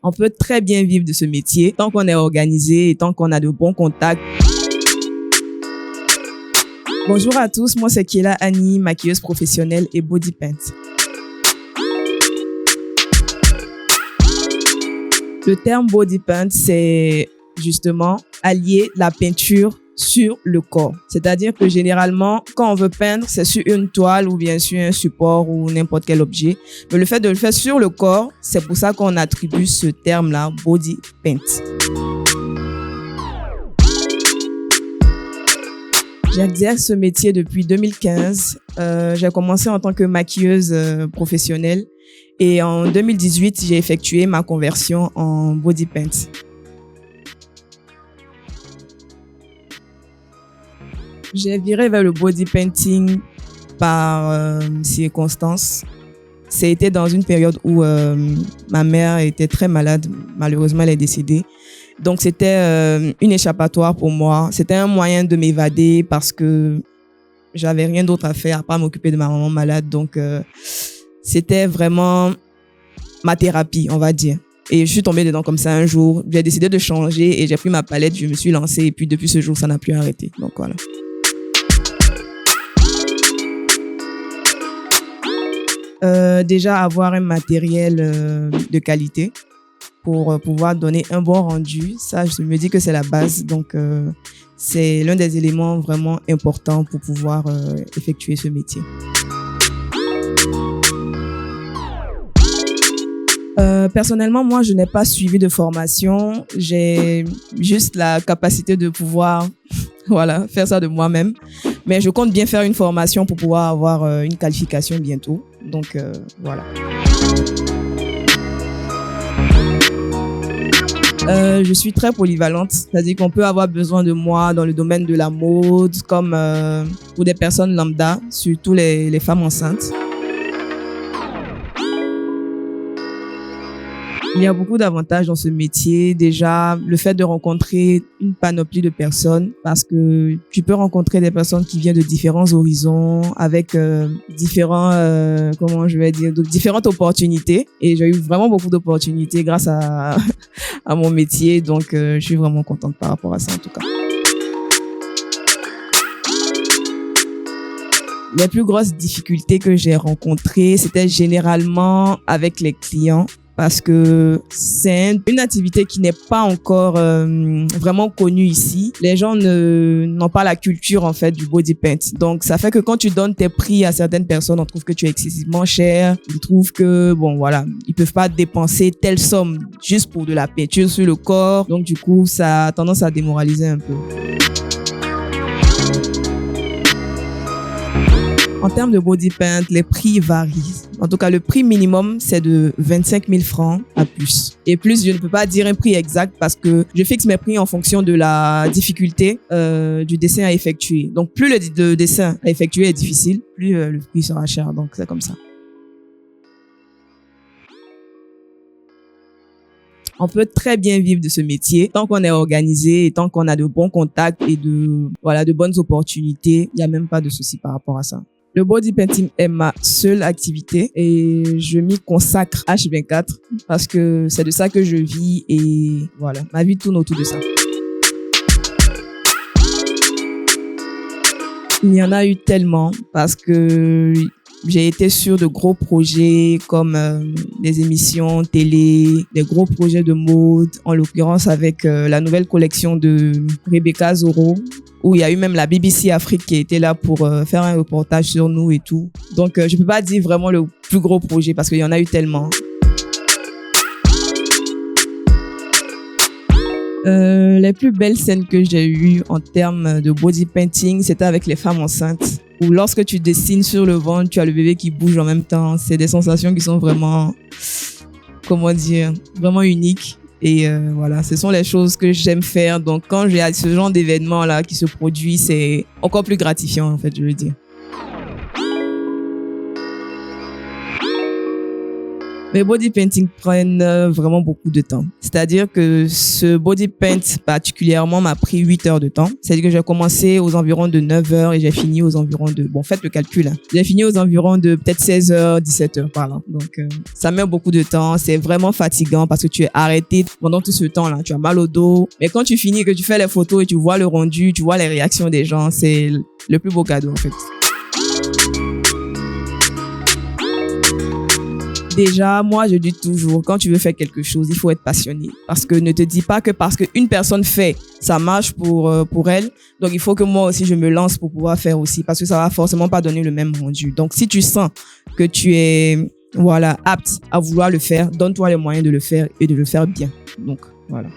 On peut très bien vivre de ce métier tant qu'on est organisé et tant qu'on a de bons contacts. Bonjour à tous, moi c'est Kiela Annie, maquilleuse professionnelle et body paint. Le terme body paint, c'est justement allier la peinture sur le corps. C'est-à-dire que généralement, quand on veut peindre, c'est sur une toile ou bien sur un support ou n'importe quel objet. Mais le fait de le faire sur le corps, c'est pour ça qu'on attribue ce terme-là, body paint. J'exerce ce métier depuis 2015. J'ai commencé en tant que maquilleuse professionnelle et en 2018, j'ai effectué ma conversion en body paint. J'ai viré vers le body painting par circonstance. C'était dans une période où ma mère était très malade. Malheureusement, elle est décédée. Donc, c'était une échappatoire pour moi. C'était un moyen de m'évader parce que j'avais rien d'autre à faire à part m'occuper de ma maman malade. Donc, c'était vraiment ma thérapie, on va dire. Et je suis tombée dedans comme ça un jour. J'ai décidé de changer et j'ai pris ma palette, je me suis lancée. Et puis, depuis ce jour, ça n'a plus arrêté. Donc, voilà. Déjà avoir un matériel de qualité pour pouvoir donner un bon rendu, ça je me dis que c'est la base, donc c'est l'un des éléments vraiment importants pour pouvoir effectuer ce métier. Personnellement, moi je n'ai pas suivi de formation, j'ai juste la capacité de pouvoir faire ça de moi-même. Mais je compte bien faire une formation pour pouvoir avoir une qualification bientôt. Donc, voilà. Je suis très polyvalente. C'est-à-dire qu'on peut avoir besoin de moi dans le domaine de la mode, comme pour des personnes lambda, surtout les femmes enceintes. Il y a beaucoup d'avantages dans ce métier. Déjà, le fait de rencontrer une panoplie de personnes, parce que tu peux rencontrer des personnes qui viennent de différents horizons, avec différentes opportunités. Et j'ai eu vraiment beaucoup d'opportunités grâce à mon métier. Donc, je suis vraiment contente par rapport à ça, en tout cas. Les plus grosses difficultés que j'ai rencontrées, c'était généralement avec les clients. Parce que c'est une activité qui n'est pas encore vraiment connue ici. Les gens n'ont pas la culture en fait du body paint. Donc ça fait que quand tu donnes tes prix à certaines personnes, on trouve que tu es excessivement cher. Ils trouvent que ils peuvent pas dépenser telle somme juste pour de la peinture sur le corps. Donc du coup, ça a tendance à démoraliser un peu. En termes de body paint, les prix varient. En tout cas, le prix minimum, c'est de 25 000 francs à plus. Et plus, je ne peux pas dire un prix exact parce que je fixe mes prix en fonction de la difficulté du dessin à effectuer. Donc, plus le dessin à effectuer est difficile, plus le prix sera cher. Donc, c'est comme ça. On peut très bien vivre de ce métier tant qu'on est organisé et tant qu'on a de bons contacts et de bonnes opportunités. Il n'y a même pas de souci par rapport à ça. Le body painting est ma seule activité et je m'y consacre H24 parce que c'est de ça que je vis et voilà, ma vie tourne autour de ça. Il y en a eu tellement parce que j'ai été sur de gros projets comme des émissions télé, des gros projets de mode, en l'occurrence avec la nouvelle collection de Rebecca Zoro, où il y a eu même la BBC Afrique qui était là pour faire un reportage sur nous et tout. Donc, je peux pas dire vraiment le plus gros projet parce qu'il y en a eu tellement. Les plus belles scènes que j'ai eues en termes de body painting, c'était avec les femmes enceintes. Où lorsque tu dessines sur le ventre, tu as le bébé qui bouge en même temps. C'est des sensations qui sont vraiment, vraiment uniques. Et ce sont les choses que j'aime faire. Donc, quand il y a ce genre d'événement-là qui se produit, c'est encore plus gratifiant, en fait, je veux dire. Les body painting prennent vraiment beaucoup de temps. C'est-à-dire que ce body paint particulièrement m'a pris 8 heures de temps. C'est-à-dire que j'ai commencé aux environs de 9 heures et j'ai fini aux environs de... Bon, faites le calcul. Hein. J'ai fini aux environs de peut-être 16 heures, 17 heures par là. Donc, ça met beaucoup de temps. C'est vraiment fatigant parce que tu es arrêté pendant tout ce temps-là. Tu as mal au dos. Mais quand tu finis, que tu fais les photos et tu vois le rendu, tu vois les réactions des gens, c'est le plus beau cadeau en fait. Déjà, moi, je dis toujours, quand tu veux faire quelque chose, il faut être passionné. Parce que ne te dis pas que parce qu'une personne fait, ça marche pour elle. Donc, il faut que moi aussi, je me lance pour pouvoir faire aussi. Parce que ça va forcément pas donner le même rendu. Donc, si tu sens que tu es, voilà, apte à vouloir le faire, donne-toi les moyens de le faire et de le faire bien. Donc, voilà.